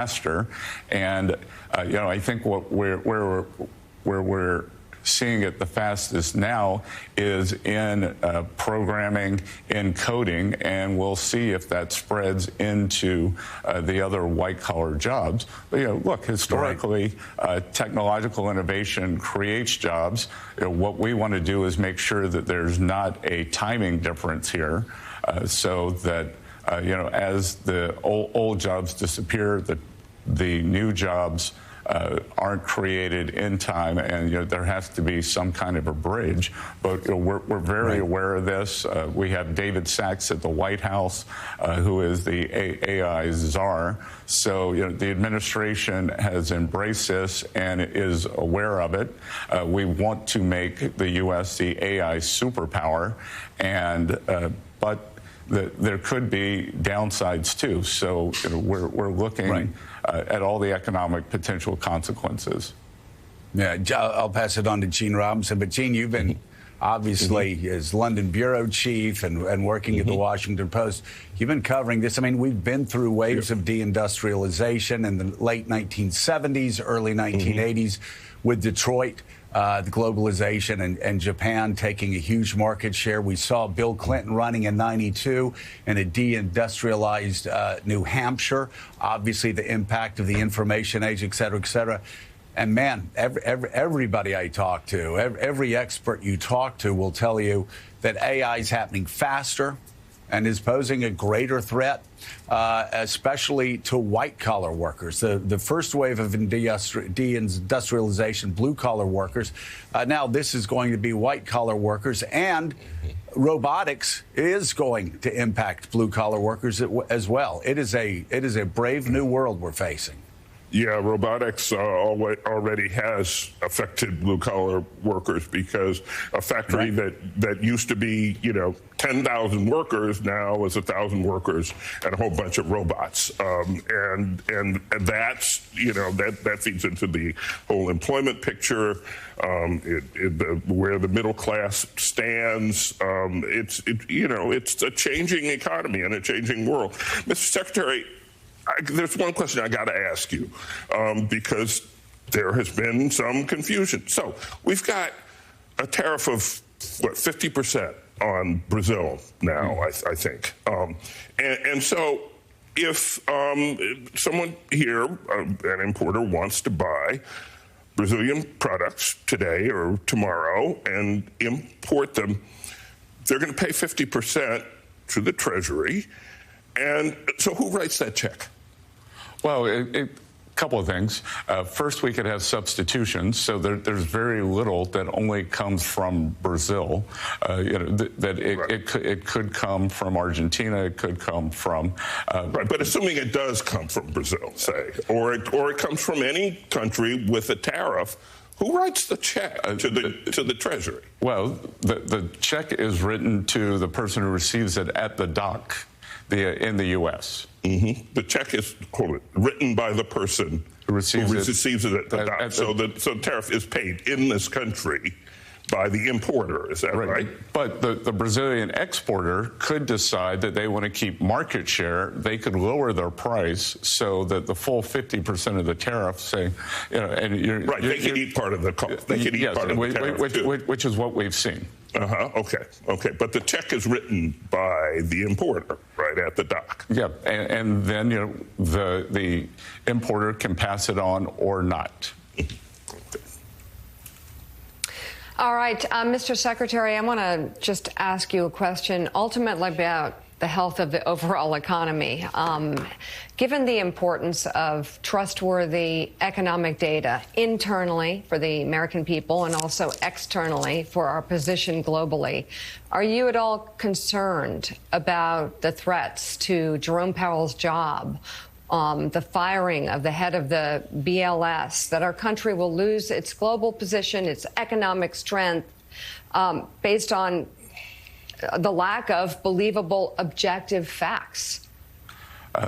faster. And I think where we're seeing it the fastest now is in programming, in coding, and we'll see if that spreads into the other white-collar jobs. But, look, historically, technological innovation creates jobs. What we want to do is make sure that there's not a timing difference here, so that, as the old jobs disappear, the new jobs aren't created in time, and there has to be some kind of a bridge. But we're very aware of this. We have David Sachs at the White House, who is the AI czar. So the administration has embraced this and is aware of it. We want to make the U.S. the AI superpower, and but there could be downsides too. So we're looking at all the economic potential consequences. Yeah, I'll pass it on to Gene Robinson. But Gene, you've been obviously as London bureau chief and working at the Washington Post. You've been covering this. I mean, we've been through waves of deindustrialization in the late 1970s, early 1980s with Detroit. The globalization and Japan taking a huge market share. We saw Bill Clinton running in '92 in a deindustrialized New Hampshire. Obviously, the impact of the information age, et cetera, et cetera. And man, everybody I talk to, every expert you talk to will tell you that AI is happening faster and is posing a greater threat, especially to white-collar workers. The first wave of deindustrialization, blue-collar workers. Now this is going to be white-collar workers, and robotics is going to impact blue-collar workers as well. It is a brave new world we're facing. Yeah, robotics already has affected blue-collar workers, because a factory that used to be, 10,000 workers now is 1,000 workers and a whole bunch of robots. And that's, that feeds into the whole employment picture, where the middle class stands. It's a changing economy and a changing world. Mr. Secretary, there's one question I got to ask you, because there has been some confusion. So we've got a tariff of, 50% on Brazil now, I think. And so if someone here, an importer, wants to buy Brazilian products today or tomorrow and import them, they're going to pay 50% to the Treasury. And so who writes that check? Well, a couple of things. First, we could have substitutions, so there's very little that only comes from Brazil. It could come from Argentina, it could come from... but assuming it does come from Brazil, say, or it comes from any country with a tariff, who writes the check to the Treasury? Well, the check is written to the person who receives it at the dock in the U.S. The check is written by the person who receives it at the dock. So the tariff is paid in this country by the importer. Is that right? But the Brazilian exporter could decide that they want to keep market share. They could lower their price so that the full 50% of the tariff, say, they could eat part of the cost. They could eat part of the tariff, which is what we've seen. Okay. But the check is written by the importer, right, at the dock. Yeah, and then the importer can pass it on or not. All right, Mr. Secretary, I want to just ask you a question ultimately about the health of the overall economy. Given the importance of trustworthy economic data internally for the American people and also externally for our position globally, are you at all concerned about the threats to Jerome Powell's job, the firing of the head of the BLS, that our country will lose its global position, its economic strength, based on the lack of believable, objective facts?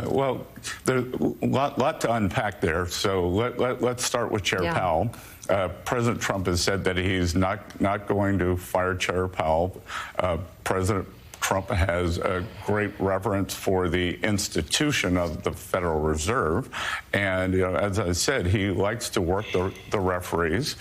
Well, there's a lot to unpack there. So let's start with Chair Powell. President Trump has said that he's not going to fire Chair Powell. President Trump has a great reverence for the institution of the Federal Reserve. And, as I said, he likes to work the referees.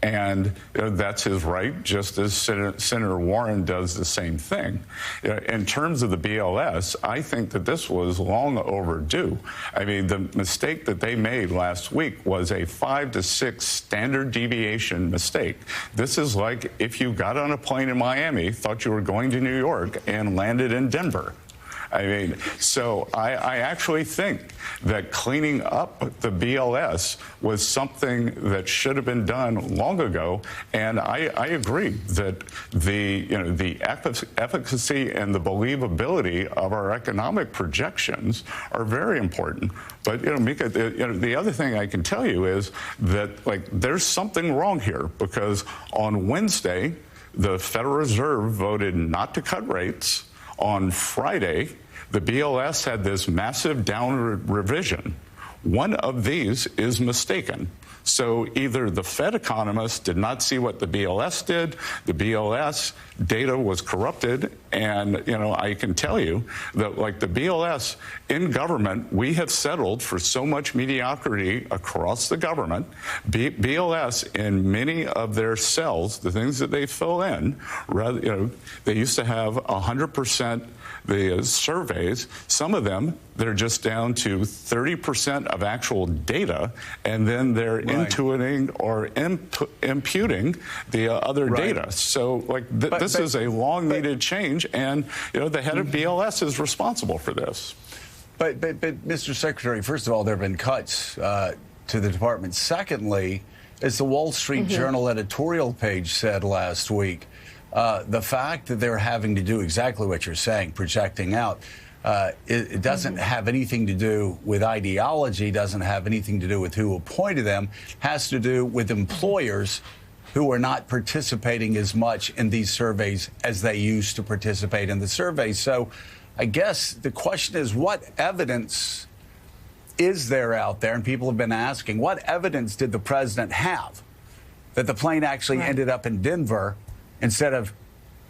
And that's his right, just as Senator Warren does the same thing. In terms of the BLS, I think that this was long overdue. I mean, the mistake that they made last week was a 5 to 6 standard deviation mistake. This is like if you got on a plane in Miami, thought you were going to New York, and landed in Denver. I mean, so I actually think that cleaning up the BLS was something that should have been done long ago. And I agree that the efficacy and the believability of our economic projections are very important. But, Mika, the other thing I can tell you is that, there's something wrong here, because on Wednesday, the Federal Reserve voted not to cut rates. On Friday, the BLS had this massive downward revision. One of these is mistaken. So either the Fed economists did not see what the BLS did, the BLS data was corrupted, and, I can tell you that, the BLS in government, we have settled for so much mediocrity across the government. BLS in many of their cells, the things that they fill in, they used to have 100% the surveys. Some of them, they're just down to 30% of actual data, and then they're intuiting or imputing the other data. So, this is a long-needed change, and the head of BLS is responsible for this. But, Mr. Secretary, first of all, there have been cuts to the department. Secondly, as the Wall Street Journal editorial page said last week, the fact that they're having to do exactly what you're saying, projecting out, it doesn't have anything to do with ideology, doesn't have anything to do with who appointed them, has to do with employers who are not participating as much in these surveys as they used to participate in the surveys. So I guess the question is, what evidence is there out there? And people have been asking, what evidence did the president have that the plane actually ended up in Denver instead of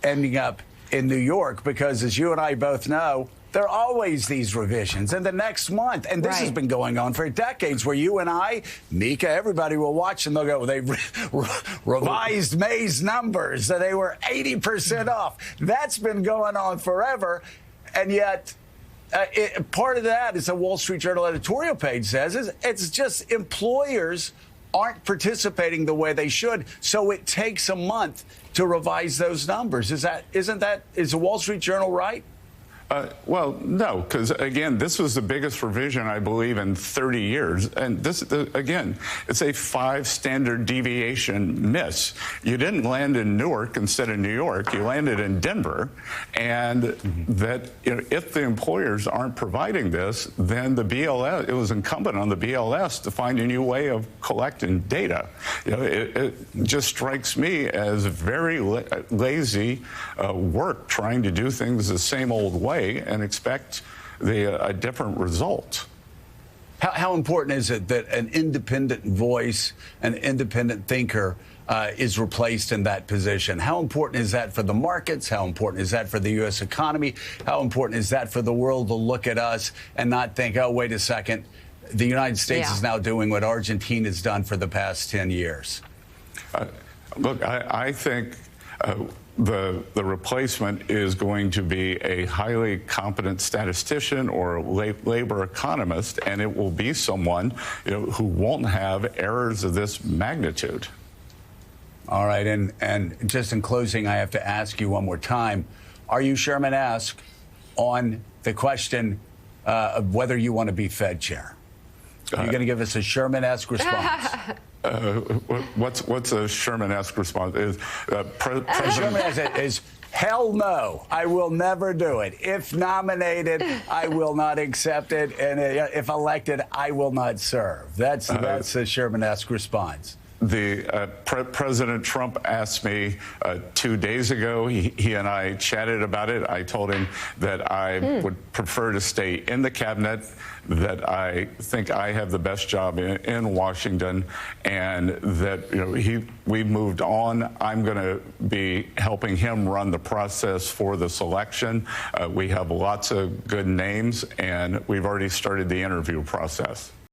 ending up in New York? Because as you and I both know, there are always these revisions. And the next month, and this has been going on for decades, where you and I, Mika, everybody will watch and they'll go, they revised May's numbers. So they were 80% off. That's been going on forever. And yet, part of that, as the Wall Street Journal editorial page says, is it's just employers aren't participating the way they should. So it takes a month to revise those numbers. Is the Wall Street Journal right? Well, no, because, again, this was the biggest revision, I believe, in 30 years. And this, again, it's a 5 standard deviation miss. You didn't land in Newark instead of New York. You landed in Denver. And that, if the employers aren't providing this, then the BLS, it was incumbent on the BLS to find a new way of collecting data. It just strikes me as very lazy work, trying to do things the same old way and expect a different result. How important is it that an independent voice, an independent thinker is replaced in that position? How important is that for the markets? How important is that for the U.S. economy? How important is that for the world to look at us and not think, oh, wait a second, the United States is now doing what Argentina has done for the past 10 years? Look, I think the replacement is going to be a highly competent statistician or labor economist, and it will be someone who won't have errors of this magnitude. All right, and just in closing, I have to ask you one more time: are you Sherman-esque on the question of whether you want to be Fed chair? Are you going to give us a Sherman-esque response? What's a Sherman-esque response? President is hell no. I will never do it. If nominated, I will not accept it, and if elected, I will not serve. That's a Sherman-esque response. President Trump asked me 2 days ago. He and I chatted about it. I told him that I would prefer to stay in the cabinet, that I think I have the best job in Washington, and that we moved on. I'm going to be helping him run the process for the selection. We have lots of good names, and we've already started the interview process.